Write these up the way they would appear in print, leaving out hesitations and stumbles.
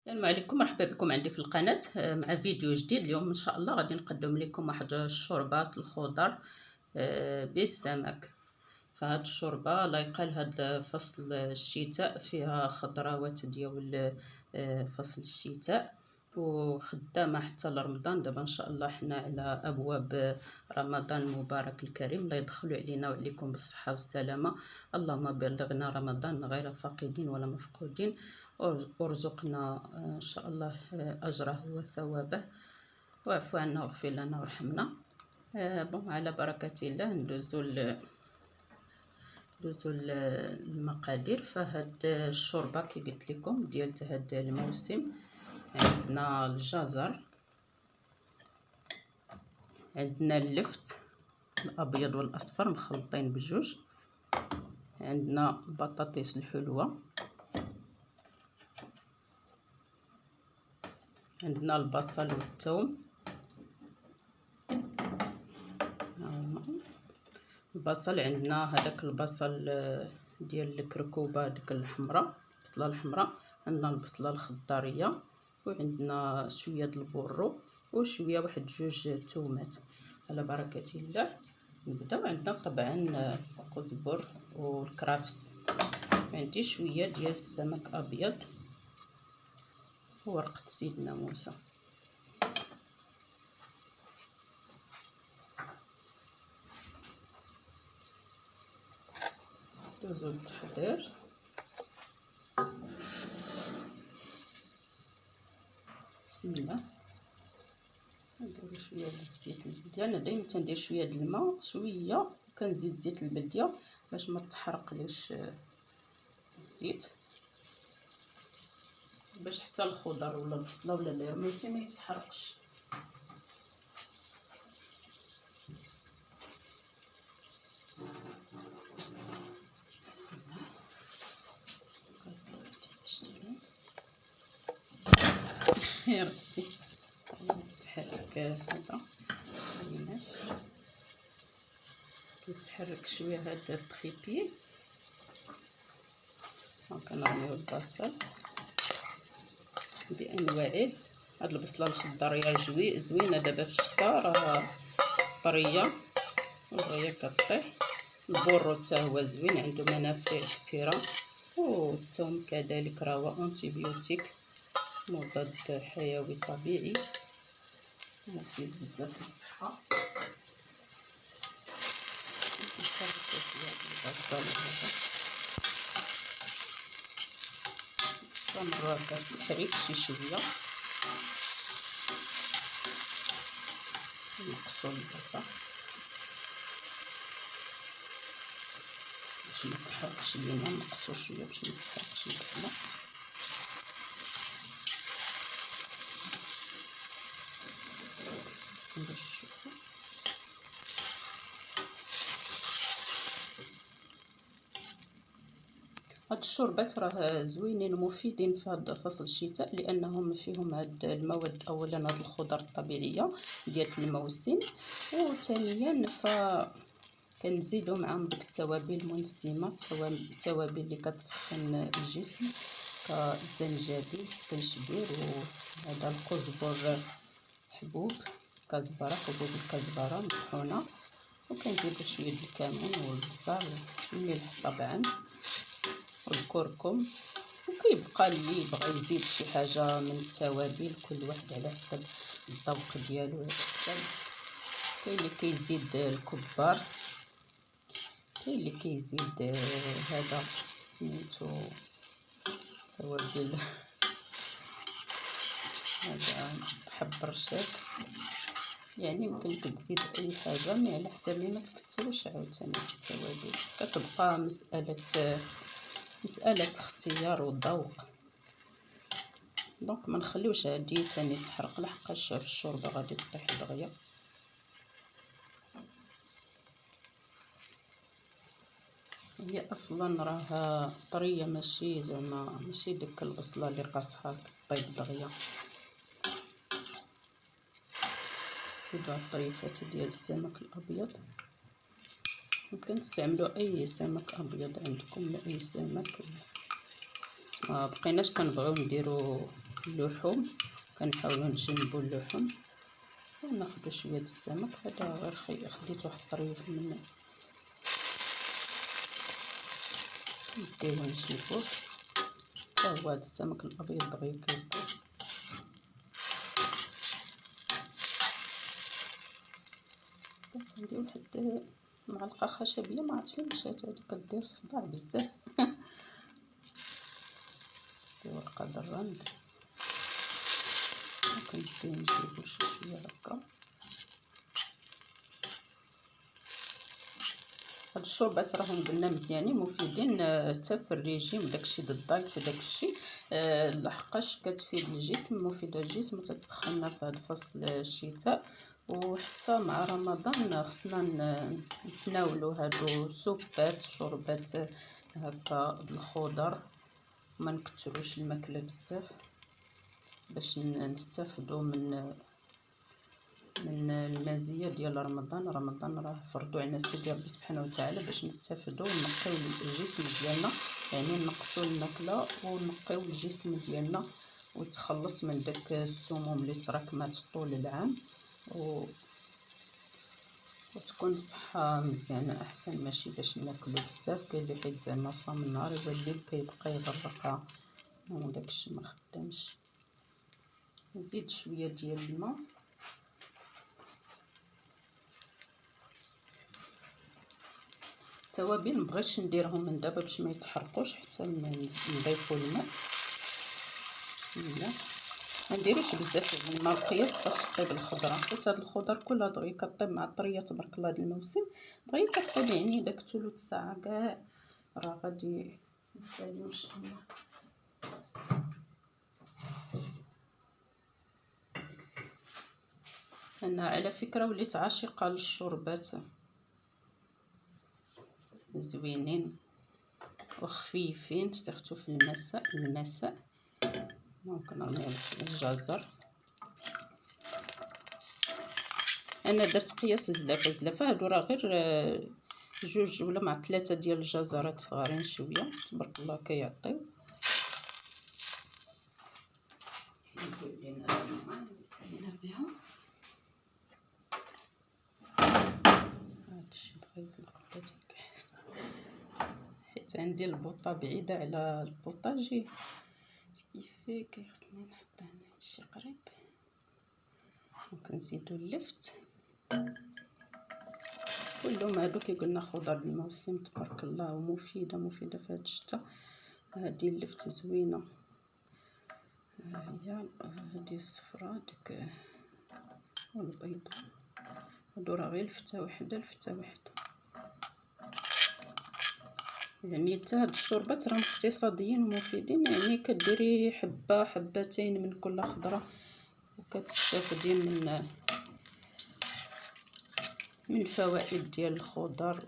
السلام عليكم، مرحبا بكم عندي في القناة مع فيديو جديد. اليوم ان شاء الله غادي نقدم لكم واحد الشوربات الخضر بالسمك. فهاد الشوربه لايقه لهاد فصل الشتاء، فيها خضروات ديال فصل الشتاء وخدامه حتى لرمضان. دابا ان شاء الله حنا على ابواب رمضان المبارك الكريم، الله يدخلوا علينا وعليكم بالصحه والسلامه. اللهم بلغنا رمضان غير فاقدين ولا مفقودين، وارزقنا ان شاء الله اجره وثوابه، واعف عنا واغفر لنا وارحمنا. بون على بركه الله ندوزو المقادير. فهاد الشوربه كي قلت لكم ديال هاد الموسم، عندنا الجزر، عندنا اللفت الابيض والاصفر مخلطين بجوج، عندنا البطاطس الحلوه، عندنا البصل والثوم. البصل عندنا هذاك البصل ديال الكركوبه ديك الحمراء، البصله الحمراء، عندنا البصله الخضاريه، وعندنا شويه د البورو وشويه واحد جوج تومات. على بركه الله نبداو. عندنا طبعا القزبر والكرافس، عندي شويه ديال السمك ابيض وورقه سيدنا موسى. دوزو للتحضير. بسم الله. نديرو شويه ديال الزيت البلديه، انا دائما تندير شويه د الماء شويه، كنزيد زيت البلديه باش ما تحرقليش الزيت، باش حتى الخضر ولا البصله ولا الرميتي ما يتحرقش. يا ربي تحرك هذا الناس، كيتحرك شويه هذا التخيبي. كنرميو البصل بانواعه. هاد البصله الخضريه زوينه دابا في الشتا، راه طريه وهي كطيح. البورو حتى هو زوين، عنده منافع كثيره، والثوم كذلك راه هو انتيبيوتيك مضاد حيوي طبيعي، مفيد بزاف للصحه. استمر هذا التحريك شي شويه، نقصو البصل باش ما تحرقش لينا، نقصو شويه باش ما تحرقش البصله. هاد الشوربات راه زوينين ومفيدين في هاد فصل الشتاء، لانهم فيهم هاد المواد. اولا هاد الخضر الطبيعيه ديال الموسم، وثانيا كنزيدو معاهم ديك التوابل المنسمه، التوابل اللي كتسخن الجسم، كالزنجبيل، الزنجبيل، وهذا القزبر حبوب كزبره، حبوب الكزبره مطحونه، وكنزيدو شويه الكمون والبصل والملح طبعا والكركم. وكيبقى اللي بغى يزيد شي حاجه من التوابل، كل واحد على حسب الذوق ديالو. كاين اللي كيزيد الكبار، كاين اللي كيزيد هذا سميتو توابل، هذا حب رشاد. يعني يمكن لك تزيد اي حاجه، مي على حساب ما تكثروش عاوتاني التوابل. كتبقى مساله اختيار وذوق. دونك ما نخليوش هادي ثاني تحرق، لحقاش في الشوربه غادي تطيح دغيا. هي اصلا راها طريه، ماشي زعما ماشي ديك البصله اللي قاصحه كطيب دغيا. نزيدو الطريفات ديال السمك الابيض، ممكن تستعملوا اي سمك ابيض عندكم، ولا اي سمك. ما بقيناش كنبغيو نديرو اللحوم، كنحاولوا نجنبوا اللحوم وناخذ شويه السمك. هذا غير خديت واحد الطريف من نديوه نجيبوه، هو هذا السمك الابيض دغيا كيطيب. ندير واحد معلقه خشبيه، ما عرفت فين مشات هذه، كدير الصباع بزاف. نديرو القدر الرند، كنبداو نجيبو شويه هكا. هاد الشوربات راهم قلنا مزيانين مفيدين حتى في الريجيم وداكشي د الدايت وداكشي، لحقاش كتفيد الجسم، مفيده للجسم، تتسخننا في هاد فصل الشتاء. وحتى مع رمضان خصنا نتناولوا هادو سوبات شوربات هكا بالخضر، ما نكثروش الماكله بزاف باش نستافدوا من المزيه ديال رمضان راه فرضوا علينا سيدي ربي سبحانه وتعالى باش نستافدوا ونقيو الجسم ديالنا، يعني نقصوا الماكله ونقيو الجسم ديالنا ويتخلص من داك السموم اللي تراكمات طول العام، وتكون الصحه مزيانه احسن، ماشي باش ناكلوا بزاف. كاين اللي حيت زعما صام النهار الليل كيبقى يغرق داكشي ما خدامش. نزيد شويه ديال الماء، التوابل مبغيتش نديرهم من دابا باش ما يتحرقوش حتى نضيفوا الماء. بسم الله، ما نديروش بزاف الماء القياس باش طيب الخضره، حيت هاد الخضر كلها دغيا كطيب مع الطريه تبارك الله. هاد الموسم دغيا كطيب، يعني داك ثلث ساعه كاع راه غادي نساليو ان شاء الله. انا على فكره وليت عاشقه للشوربات، زوينين وخفيفين سيرتو في المساء. ممكن نرمي الجزر. انا درت قياس زلافه هادو راه غير جوج ولا مع 3 ديال الجزرات صغارين شويه تبارك الله كيعطيو. ندير لينا نسالينا بهم هادشي بغا يزيد قبلاتي، حيت عندي البوطه بعيده على البوطاجي كيفاه كيخصني نحط هنا هادشي قريب. وكنزيدو اللفت، كلهم هادو كيقولنا خضر الموسم تبارك الله ومفيده في هاد الشتا. هادي اللفت زوينه، هي هادي الصفراء ديك والبيض، هادو راه غير لفته وحده يعني حتى هاد الشوربات راهم اقتصاديين ومفيدين، يعني كديري حبه حبتين من كل خضره وكتستافدي من الفوائد ديال الخضر،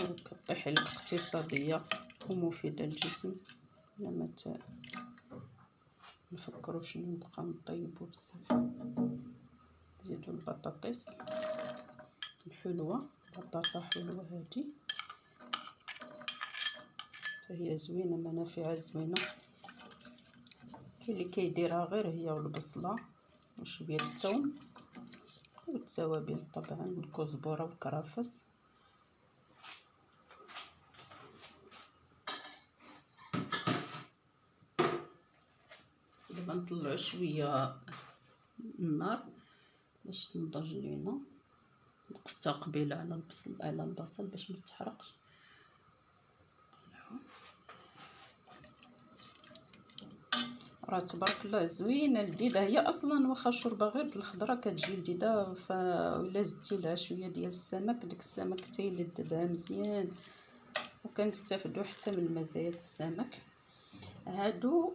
وكطيح عليك اقتصاديه ومفيده للجسم. لما نفكروا شنو نبقاو نطيبوا بزاف. نزيدوا البطاطس الحلوه، بطاطا حلوه هادي فهي زوينه، منافعها زوينه. كاين اللي كيديرها غير هي والبصله وشويه الثوم والتوابل طبعا والكزبره والكرفس. دابا نطلعوا شويه النار باش تنضج لينا، نقص قبيله على البصل باش ما تحرقش. راه تبارك الله زوينه لذيذه، هي اصلا واخا الشوربه غير بالخضره كتجي لذيذه، فالا زدتي لها شويه ديال السمك ديك السمك تيلذذها مزيان، وكنستافدوا حتى من مزايا السمك. هادو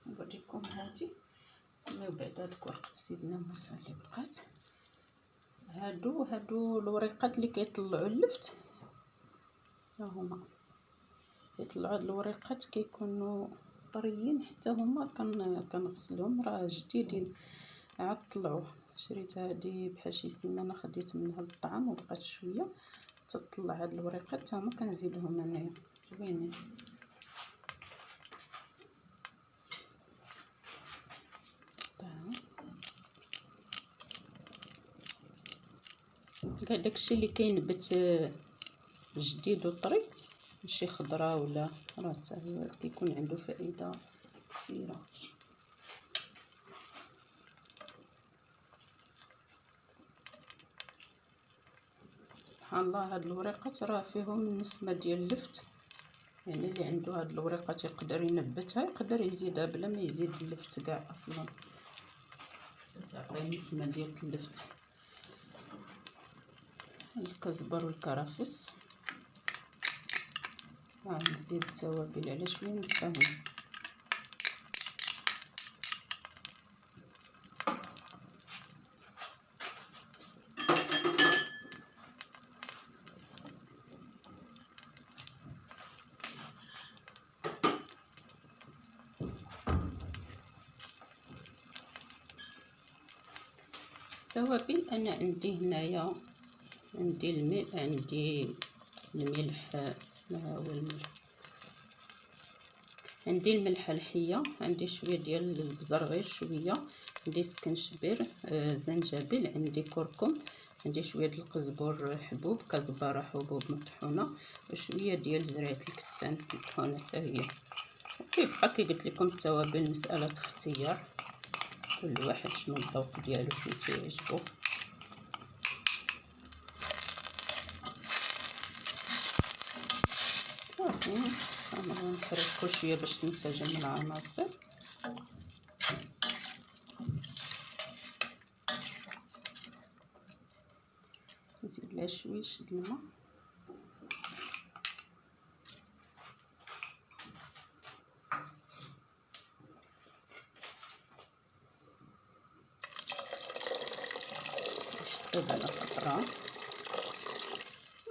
نوريكم هادي من بعد هذيك ورقه سيدنا موسى اللي بقات. هادو الوريقات اللي كيطلعوا اللفت، ها هما كيطلعوا هاد الوريقات كيكونوا طريين حتى هما. كنغسلهم راه جديدين عاد طلعوا. شريت هادي بحال شي سيمانه، خديت منها الطعام وبقات شويه تطلع هاد الوريقات حتى هما كنزيدهم انايا زوينين. كاع داكشي اللي كينبت جديد وطري، ماشي خضره ولا، راه حتى هو كيكون عنده فائده كثيره. سبحان الله، هاد الوريقات راه فيهم النسمه ديال اللفت، يعني اللي عنده هاد الوريقات يقدر ينبتها، يقدر يزيدها بلا ما يزيد اللفت كاع اصلا، تعطي النسمه ديال اللفت. الكزبر والكرفس، نزيد التوابل على شويه نساهم. توابل انا عندي هنايا، عندي الملح، ما هو الملح، عندي الملح الحيه، عندي شويه ديال البزر غير شويه، عندي سكنشبير، زنجبيل، عندي كركم، عندي شويه ديال القزبر حبوب، كزبره حبوب مطحونه، وشويه ديال زريعه الكتان مطحونه حتى هي. بحال كي قلت لكم التوابل مساله اختيار، كل واحد شنو الذوق ديالو شنو تيعجبو. صافي نحركو شويه باش تنسجم العناصر. نزيد لها شويش د الماء، طيب على خطرة.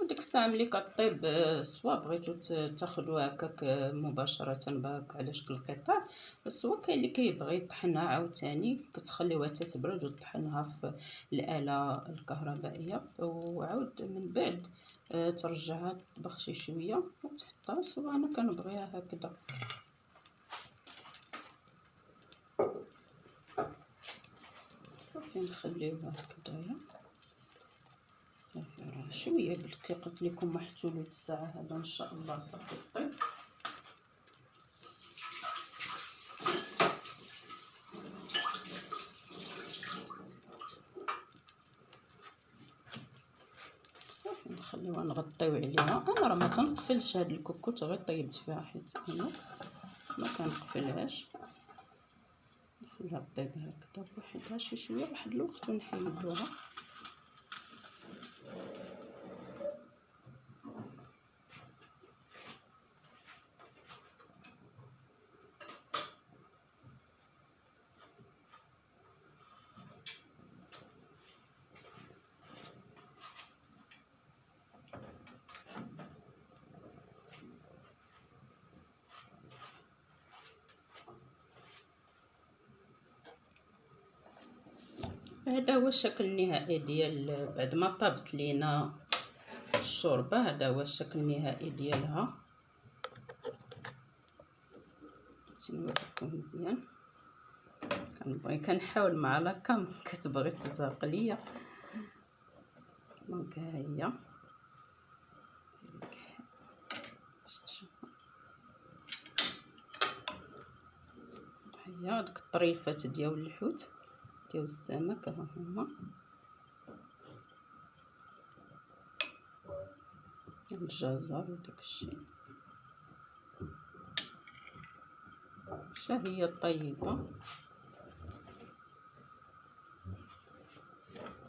وديك الساعه ملي كطيب سوا بغيتو تاخدوها هكاك مباشره بهاك على شكل قطع، سوا كاين اللي كيبغي يطحنها عاوتاني كتخليوها تتبرد وتطحنها في الاله الكهربائيه، وعاود من بعد ترجعها تطبخ شي شويه وتحطها. سوا انا كنبغيها هكذا. صافي نخليوها هكذايا. صافي راه شويه قلت لكم واحد ثلث ساعه هذا ان شاء الله صافي طيب. صافي نخليوها نغطيو عليها. انا راه ما تنقفلش هاد الكوكوط غير طيبت فيها حيت انا ما كنقفلهاش، نخليها طيب هكذا بوحدها شي شويه واحد الوقت ونحيدوها. هذا هو الشكل النهائي ديال بعد ما طابت لينا الشوربه. هذا هو الشكل النهائي ديالها. نوريكم مزيان. كنحاول مع لاكام كتبغي تزهق ليا. دونك ها هي هي ديك الطريفات ديال الحوت ديال السمك ها هما، الجزر وداكشي. هي طيبه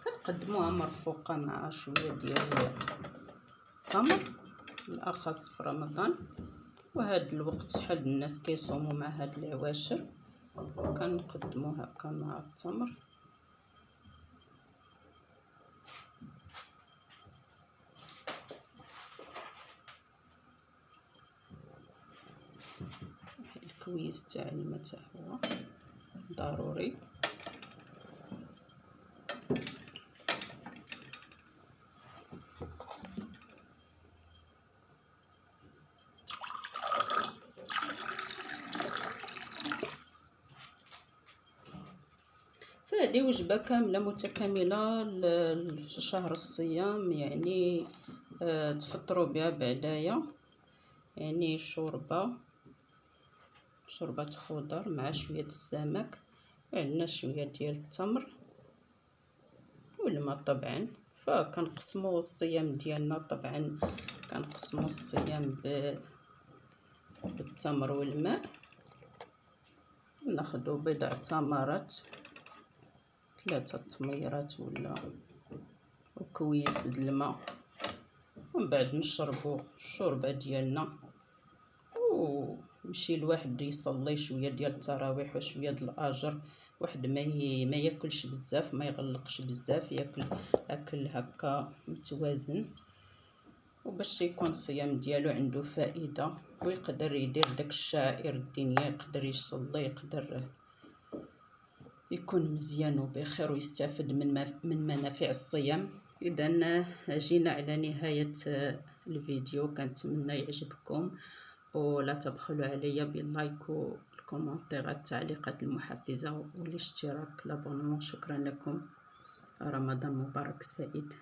كنقدموها مرفوقه مع شويه ديال التمر، بالاخص في رمضان. وهذا الوقت شحال الناس كيصوموا مع هاد العواشر كنقدموها هكا مع التمر. الكويس تاع الماء حتى هو ضروري. فهذه وجبة كاملة متكاملة لشهر الصيام، يعني تفطروا بها بعدايا، يعني شوربة خضر مع شوية السمك، عندنا شوية ديال التمر والماء طبعا. فكنقسموا الصيام ديالنا، طبعا كنقسموا الصيام بالتمر والماء. ناخذوا بضع تمرات، 3 تميرات ولا وكويس د الماء، ومن بعد نشربوا الشوربه ديالنا، ويمشي الواحد يصلي شويه ديال التراويح وشويه د الاجر. واحد ما ياكلش بزاف، ما يغلقش بزاف، ياكل اكل هكا متوازن، وباش يكون الصيام ديالو عنده فائده، ويقدر يدير داك الشعائر الدينيه، يقدر يصلي، يقدر يكون مزيان وبخير ويستفد من منافع الصيام. اذا جينا على نهايه الفيديو، كنتمنى يعجبكم، ولا تبخلوا عليا باللايك والكومنتير، التعليقات المحفزه والاشتراك، لابونمون. شكرا لكم، رمضان مبارك سعيد.